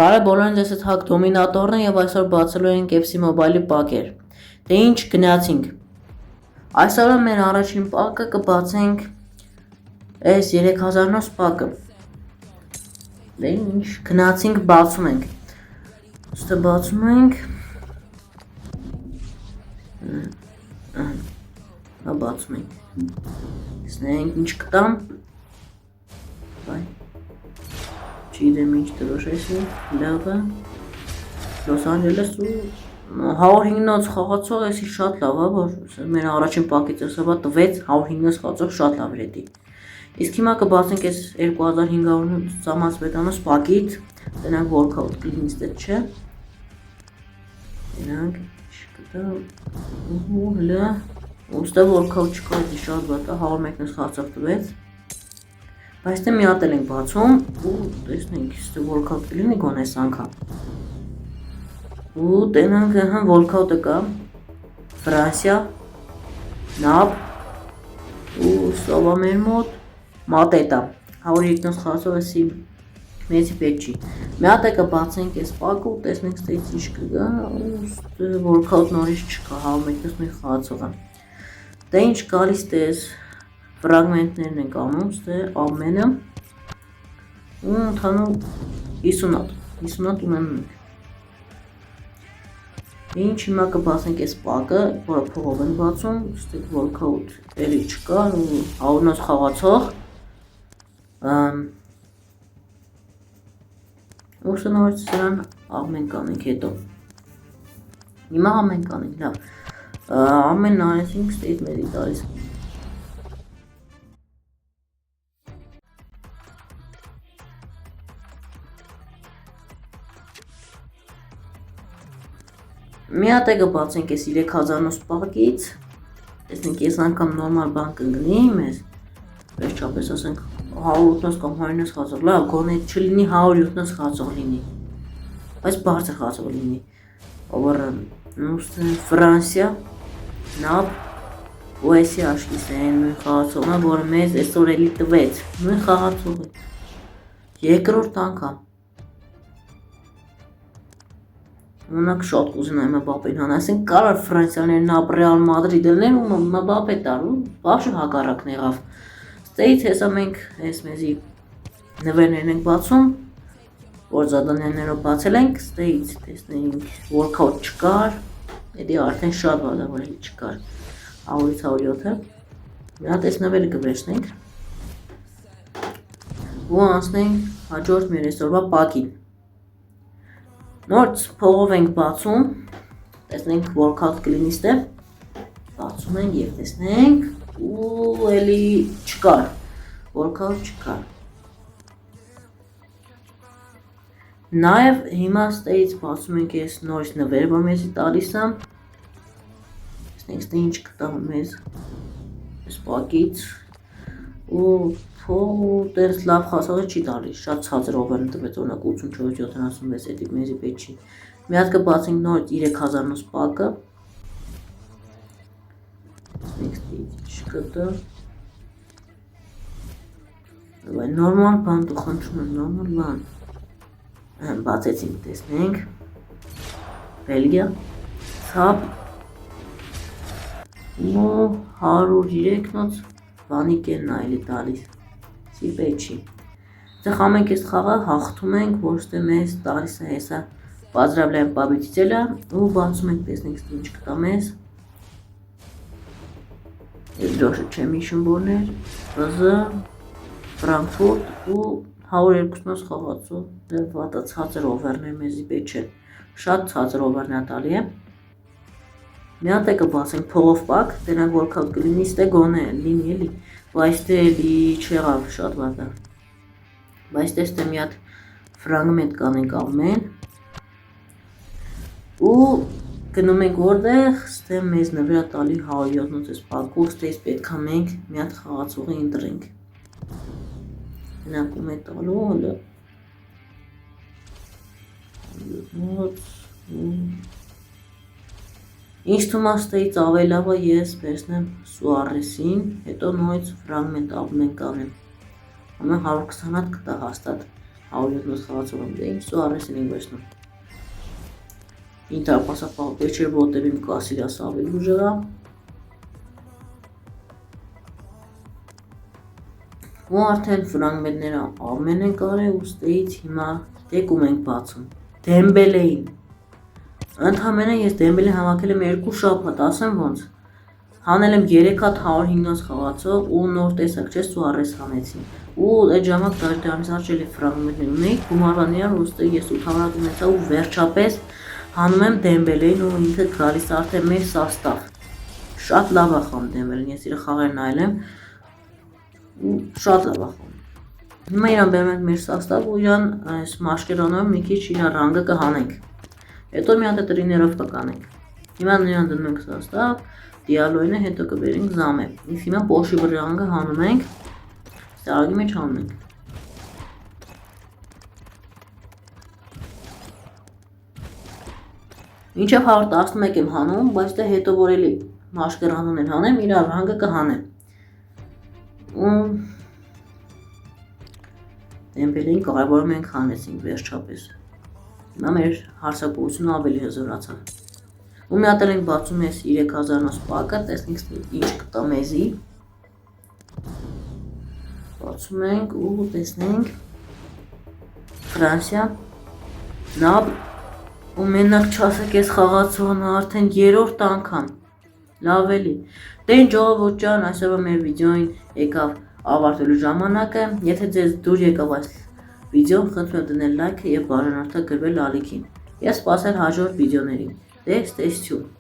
Բարև բոլորին, ձեզ հետ Հակ Դոմինատորն է եւ այսօր բացելու ենք FC Mobile-ի պակեր։ Դե ինչ գնացինք։ Այսօր մեր առաջին պակը կբացենք այս 3009 պակը։ Դե ինչ գնացինք բացում ենք։ Ստե բացում ենք։ Հա բացում ենք։ Տեսնենք ինչ կտամ։ Բայ Չգիտեմ ինչ դրոշեսի, լավը, Լոս Անջելեսու 105-ից խաղացող էսի շատ լավ է, որ մեր առաջին պակից էսավա տվեց 105-ից խաղացող շատ լավ էր էդի։ Իսկ հիմա կբացենք այս 2500 ծամացվետանոց պակից, տնանք workout կլինից դետ չէ։ Տնանք, շկտա, հլա, ուստե workout չկա էդի շատ բատ է, 101-ից խաղացող տվեց։ Բայց դե մի հատ ենք բացում ու տեսնենք ստե workout կլինի գոնե այս անգամ։ Ու տենանք հա workout-ը կա Ֆրանսիա, նապ ու սովա մեր մոտ մատետա 102 խաղացող էսի մեծի պետք չի։ Մի հատ եկա բացենք այս պակը ու տեսնենք ստե ինչ կգա ու ստե workout նորից չկա 101 խաղացողը։ Դե ինչ գալիս դες ֆրագմենտներն ենք անում, ստե ամենը ու ընդհանուր 50 ունենում ենք։ Ինչ հիմա կբացենք այս պակը, որը փողով են բացում, ստե workout էլի չկա ու 100-ից խաղացող ու ստե նորից սրան ամեն կանենք հետո։ Հիմա ամեն կանենք, լավ, ամեն նարեցինք ստե իտ մեդի տալիս։ Մի հատ եկա բացենք այս 3009 պակից, տեսնենք ես անգամ նորմալ բան կգնի մեզ, վերջապես ասենք 180 կամ 190 խաղացող, լավ գոնե չլինի 170 խաղացող լինի, բայց բարձր խաղացող լինի, ովը Ֆրանսիա, նապ, ու էսի աշկիս են նույն խաղացողը, որը մեզ այսօր էլի տվեց, նույն խաղացողը, երկրորդ անգամ։ Ունակ շատ կուզենայ Մբապեն հան, այսինքն կարար Ֆրանսիաներ նապ Ռեալ Մադրիդելներ ու Մբապե տար ու բաշը հակառակն եղավ։ Ստեից հեսա մենք այս մեզի նվերներն ենք բացում, որ զադանյաններով բացել ենք, ստեից տեսնենք workout չկար, էդի արդեն շատ վադավորելի չկար, 100-ից 107-ը, մի հատ այս նվերը կվերցնենք ու անցնենք հաջորդ մեր այսօրվա պակին։ Նորից փողով ենք բացում, տեսնենք workout կլինի ստե, բացում ենք և տեսնենք ու էլի չկար, workout չկար։ Նաև հիմա ստեից բացում ենք ես նորից նվեր, որ մեզի տալիս է, տեսնենք ստե ինչ կտա մեզ այս պակից ու փող ու տերս լավ խասողը չի տալիս, շատ ցածր օվերն տվեց, օրինակ 84-76 էդի մեզի պետք չի։ Մի հատ կբացենք նորից 3009 պակը։ Տեսնենք ստեից չկտա։ Բայց նորմալ բան դու խնդրում եմ, նորմալ բան։ Բացեցինք, տեսնենք։ Բելգիա, ցապ ու 103-նոց բանիկ են այլի տալիս, սի պետք չի։ Դե խամենք ես խաղը, հաղթում ենք, որ ստե մեզ տալիս է հեսա պազրավլյան պաբիթիցելը ու բացում ենք, տեսնենք ստե ինչ կտա մեզ։ Ես դոշը չեմ իշում որներ, բզը, Ֆրանկֆուրտ ու 102-նոց խաղացու, դե վատա ցածր օվերներ մեզի պետք չեն, շատ ցածր օվերն է տալի է։ Մի հատ եկա բացենք փողով պակ, տենակ workout կլինի ստե գոնե լինի էլի, բայց դե էլի չեղավ շատ վատա։ Բայց տեստե մի հատ ֆրագմենտ կանենք ամեն ու գնում ենք որտեղ ստե մեզ նվրա տալի 107-ից այս պակու, ստեից պետք է մենք մի հատ խաղացողի ընտրենք։ Հնակում է տալու հլը Ինչ թումա ստեից ավելավը ես վերցնեմ Սուարեսին, հետո նույնց ֆրագմենտ ամեն կանեմ։ Ամեն 120 հատ կտա հաստատ, 170 խաղացող եմ, դե ինչ Սուարեսին ենք վերցնում։ Ինտեր պասապահ Вечер ոտևիմ Կասիլիաս ավելի ուժեղ է։ Ու արդեն ֆրագմենտները ամեն են կարել ուստեից հիմա դեկում ենք բացում։ Դեմբելեին։ Ընդհանրապես ես Դեմբելեն հավաքել եմ 2 շաբաթ, ասեմ ոնց։ Հանել եմ 3 հատ 150 խաղացող ու նոր տեսակ չէ Սուարես հանեցին։ Ու այդ ժամանակ դրանից արժելի ֆրագմենտներ ունեի, գումարվան իրար ուստի ես 800 ունեցա ու վերջապես հանում եմ Դեմբելեին ու ինքը գալիս արդեն մեր սաստավ։ Շատ լավ է խաղում Դեմբելեն, ես իր խաղերը նայել եմ ու շատ լավ է խաղում։ Հիմա իրան բերում ենք մեր սաստավ ու իրան այս մաշկերանով մի քիչ իր ռանգը կհանենք։ Հետո մի հատ տրիներով կկանենք։ Հիմա նրան դնում ենք սաստավ, դիալոյինը հետո կբերենք զամե։ Իսկ հիմա պոշի ռանգը հանում ենք, ստարագի մեջ հանում ենք։ Մինչև 111 եմ հանում, բայց դե հետո որ էլի մաշկերանուն են հանեմ, իր ռանգը կհանեմ։ Դեմբելեին կարևորում ենք հանեցինք վերջապես։ Հիմա մեր հարցակողությունը ավելի հզորացավ։ Ու մի հատ ենք բացում ես 3000-նոց պակը, տեսնենք ինչ կտա մեզի։ Բացում ենք ու տեսնենք Ֆրանսիա, նավ ու մենակ չասեք ես խաղացողն արդեն 3-րդ անգամ, լավ էլի, դե ինչ ժողովուրդ ջան, այսօրվա մեր վիդեոին եկավ ավարտելու ժամանակը, եթե ձեզ դուր եկավ այս վիդեոն, խնդրում եմ դնել լայքը և բաժանորդը գրվել ալիքին, ես սպասել հաջորդ վիդեոներին, դե stay tuned։